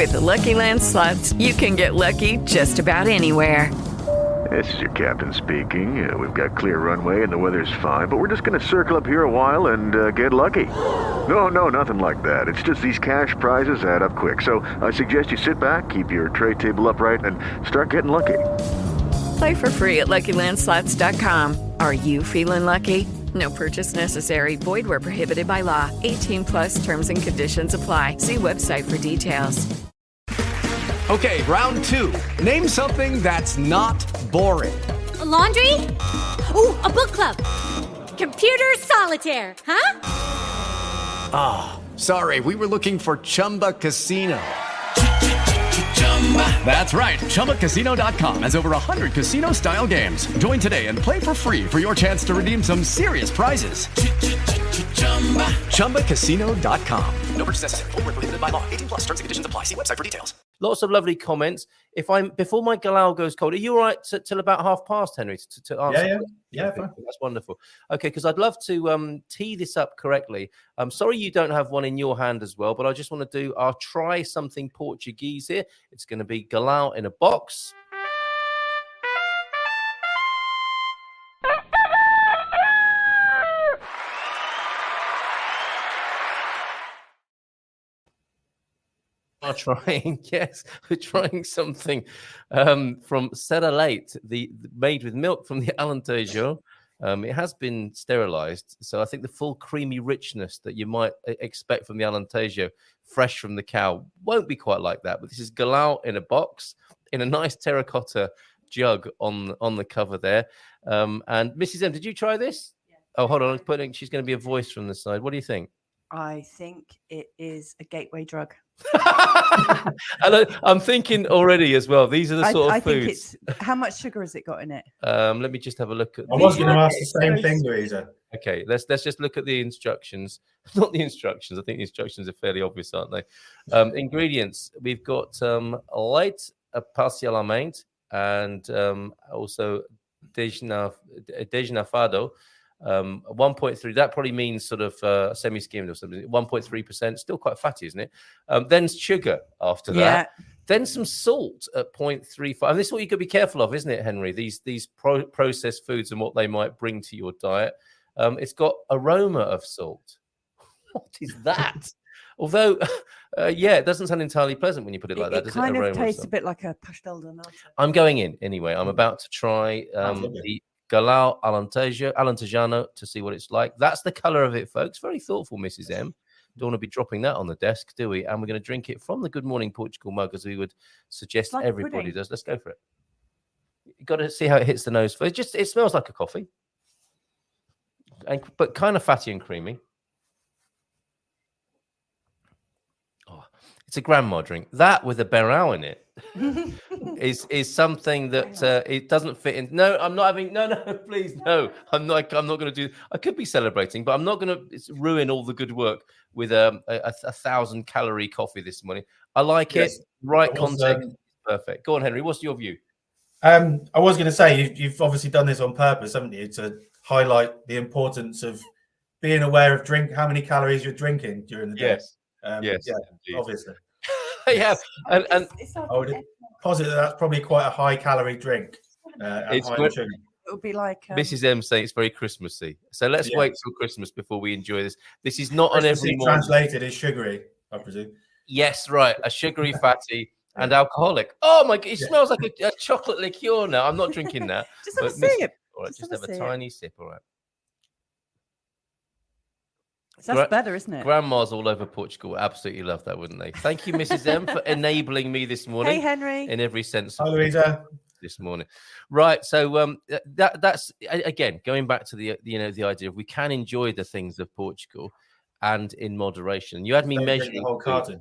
With the Lucky Land Slots, you can get lucky just about anywhere. This is your captain speaking. We've got clear runway and the weather's fine, but we're just going to circle up here a while and get lucky. No, nothing like that. It's just these cash prizes add up quick. So I suggest you sit back, keep your tray table upright, and start getting lucky. Play for free at LuckyLandSlots.com. Are you feeling lucky? No purchase necessary. Void where prohibited by law. 18+ terms and conditions apply. See website for details. Okay, round two. Name something that's not boring. A laundry? Ooh, a book club. Computer solitaire, huh? Ah, sorry, we were looking for Chumba Casino. That's right, ChumbaCasino.com has over 100 casino-style games. Join today and play for free for your chance to redeem some serious prizes. ChumbaCasino.com. No purchase necessary. Void where prohibited by law. 18+ terms and conditions apply. See website for details. Lots of lovely comments. Before my Galão goes cold, are you all right till about 5:30, Henry, to answer? Yeah, fine. That's wonderful. Okay, because I'd love to tee this up correctly. I'm sorry you don't have one in your hand as well, but I just want to I'll try something Portuguese here. It's going to be Galão in a box. We're trying something from Serra Leite, made with milk from the Alentejo. It has been sterilized, so I think the full creamy richness that you might expect from the Alentejo, fresh from the cow, won't be quite like that. But this is Galão in a box, in a nice terracotta jug on the cover there. And Mrs. M, did you try this? Yeah. Oh, hold on, she's going to be a voice from the side. What do you think? I think it is a gateway drug. I'm thinking already as well. These are the sort of foods. How much sugar has it got in it? Let me just have a look at. I was going to ask the same thing, Louisa. Okay, let's just look at the instructions. Not the instructions. I think the instructions are fairly obvious, aren't they? Ingredients. We've got light parcialmente and also desnafado. 1.3, that probably means sort of semi-skimmed or something. 1.3%, still quite fatty, isn't it? Then sugar after that. Then some salt at 0.35. And this is what you could be careful of, isn't it, Henry? These processed foods and what they might bring to your diet. It's got aroma of salt. What is that? Although, it doesn't sound entirely pleasant when you put it like that. It kind of tastes a bit like a pastel de nata. I'm going in anyway. I'm about to try the Galão Alentejano to see what it's like. That's the color of it, folks. Very thoughtful, Mrs. M. Don't want to be dropping that on the desk, do we? And we're going to drink it from the Good Morning Portugal mug, as we would suggest like everybody does. Let's go for it. You've got to see how it hits the nose first. It smells like a coffee, but kind of fatty and creamy. Oh, it's a grandma drink. That with a Berau in it is something that it doesn't fit in. No, I'm not having. No, please, no. I'm not going to do. I could be celebrating, but I'm not going to ruin all the good work with a 1,000-calorie coffee this morning. I like it. Right context, perfect. Go on, Henry. What's your view? I was going to say you've obviously done this on purpose, haven't you, to highlight the importance of being aware of how many calories you're drinking during the day. Yes, obviously. Yeah, and I would posit that's probably quite a high-calorie drink. It's high in sugar. It would be like Mrs. M saying it's very Christmassy. So let's wait till Christmas before we enjoy this. This is not on every morning. Translated is sugary, I presume. Yes, right. A sugary, fatty, and alcoholic. Oh my God! It smells like a chocolate liqueur now. I'm not drinking that. Just have a sip. All right, just have a tiny sip. All right. That's better, isn't it? Grandmas all over Portugal absolutely love that, wouldn't they? Thank you, Mrs. M, for enabling me this morning. Hey, Henry. In every sense. Hi, Louisa. This morning, right? So that's again going back to the idea of we can enjoy the things of Portugal, and in moderation. You had me measuring the whole carton.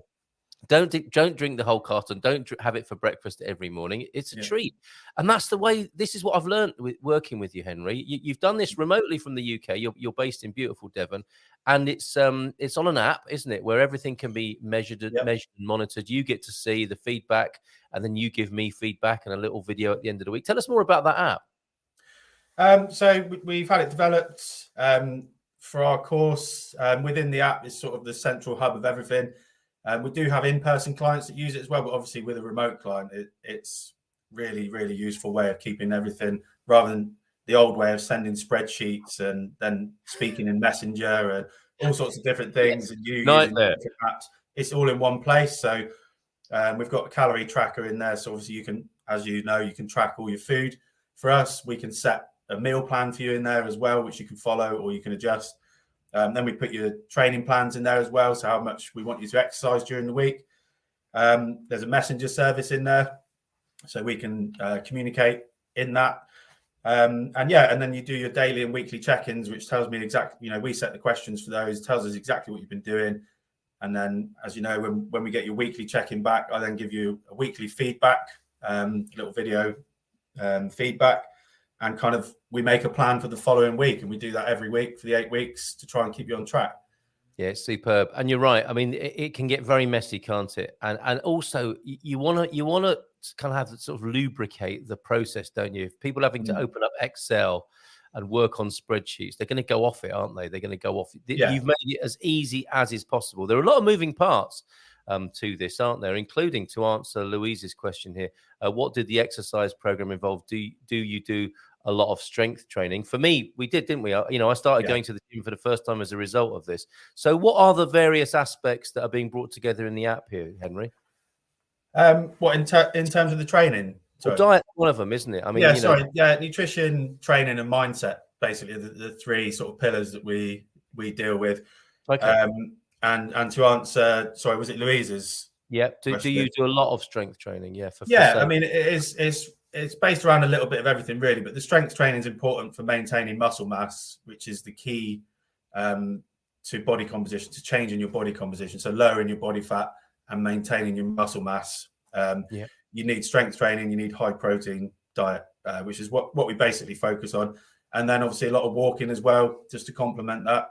Don't drink the whole carton. Don't have it for breakfast every morning. It's a treat. And that's the way, this is what I've learned with working with you, Henry. You've done this remotely from the UK. You're based in beautiful Devon. And it's on an app, isn't it? Where everything can be measured and monitored. You get to see the feedback, and then you give me feedback and a little video at the end of the week. Tell us more about that app. So we've had it developed for our course. Within the app is sort of the central hub of everything. We do have in-person clients that use it as well, but obviously with a remote client, it's really, really useful way of keeping everything rather than the old way of sending spreadsheets and then speaking in Messenger and all sorts of different things. And you using different apps. It's all in one place. So we've got a calorie tracker in there. So obviously you can, as you know, you can track all your food. For us, we can set a meal plan for you in there as well, which you can follow or you can adjust. Then we put your training plans in there as well. So how much we want you to exercise during the week. There's a messenger service in there. So we can communicate in that. And then you do your daily and weekly check-ins, which tells me exactly, we set the questions for those, tells us exactly what you've been doing. And then, as you know, when we get your weekly check-in back, I then give you a weekly feedback, little video feedback, and kind of we make a plan for the following week. And we do that every week for the 8 weeks to try and keep you on track. Yeah, superb. And you're right. I mean, it can get very messy, can't it? And also you want to kind of have to sort of lubricate the process, don't you? If people having to open up Excel and work on spreadsheets, they're going to go off it, aren't they? They're going to go off it. Yeah. You've made it as easy as is possible. There are a lot of moving parts to this, aren't there? Including, to answer Louise's question here, what did the exercise program involve? Do you do a lot of strength training? For me, we did, didn't we? I started going to the gym for the first time as a result of this. So what are the various aspects that are being brought together in the app here, Henry? What in terms of the training? Well, diet, one of them, isn't it? I mean, nutrition, training, and mindset, basically the three sort of pillars that we deal with. Okay. And to answer, sorry, was it Louise's? Yeah. Do you do a lot of strength training? Yeah. I mean, it's based around a little bit of everything, really. But the strength training is important for maintaining muscle mass, which is the key to body composition, to changing your body composition, so lowering your body fat and maintaining your muscle mass. You need strength training, you need high protein diet, which is what we basically focus on. And then obviously a lot of walking as well, just to complement that.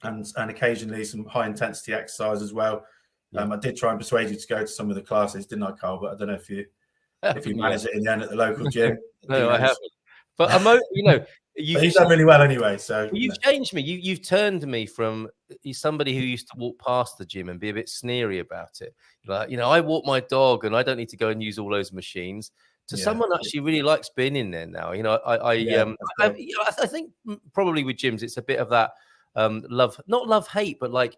And occasionally some high intensity exercise as well. I did try and persuade you to go to some of the classes, didn't I, Carl? But I don't know if you managed it in the end at the local gym. No, I haven't. But he's done really well anyway. So you've changed me. You've turned me from somebody who used to walk past the gym and be a bit sneery about it. Like, I walk my dog and I don't need to go and use all those machines. To someone that actually really likes being in there now. I think probably with gyms it's a bit of that not love hate, but like,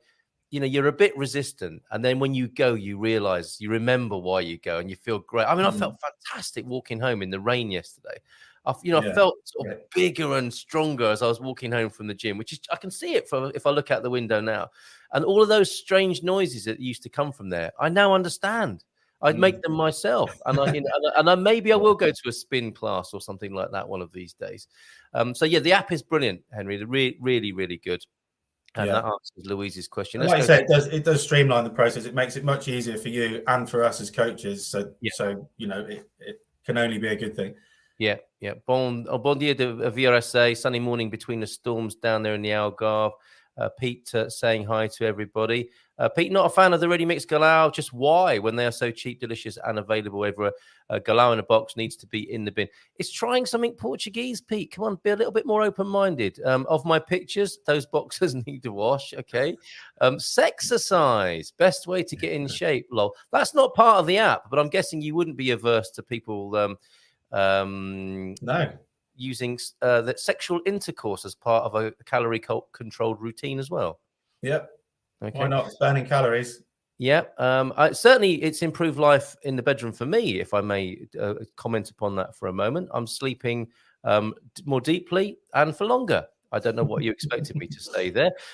you're a bit resistant. And then when you go, you realize, you remember why you go and you feel great. I mean, I felt fantastic walking home in the rain yesterday. I felt sort of bigger and stronger as I was walking home from the gym, which is, I can see it if I look out the window now. And all of those strange noises that used to come from there, I now understand. I'd make them myself. And maybe I will go to a spin class or something like that one of these days. The app is brilliant, Henry. They're really, really good. And that answers Louise's question. Like I said, it does streamline the process. It makes it much easier for you and for us as coaches. So it can only be a good thing. Yeah. Bon dia de VRSA. Sunny morning between the storms down there in the Algarve. Pete saying hi to everybody. Pete, not a fan of the ready-mixed Galão. Just why, when they are so cheap, delicious, and available over a Galão in a box, needs to be in the bin. It's trying something Portuguese, Pete. Come on, be a little bit more open-minded. Of my pictures, those boxes need to wash, okay? Sexercise, best way to get in shape, lol. That's not part of the app, but I'm guessing you wouldn't be averse to people no. using that sexual intercourse as part of a calorie-controlled routine as well. Yep. Okay. Why not? It's burning calories. Yeah. Certainly, it's improved life in the bedroom for me, if I may comment upon that for a moment. I'm sleeping more deeply and for longer. I don't know what you expected me to say there.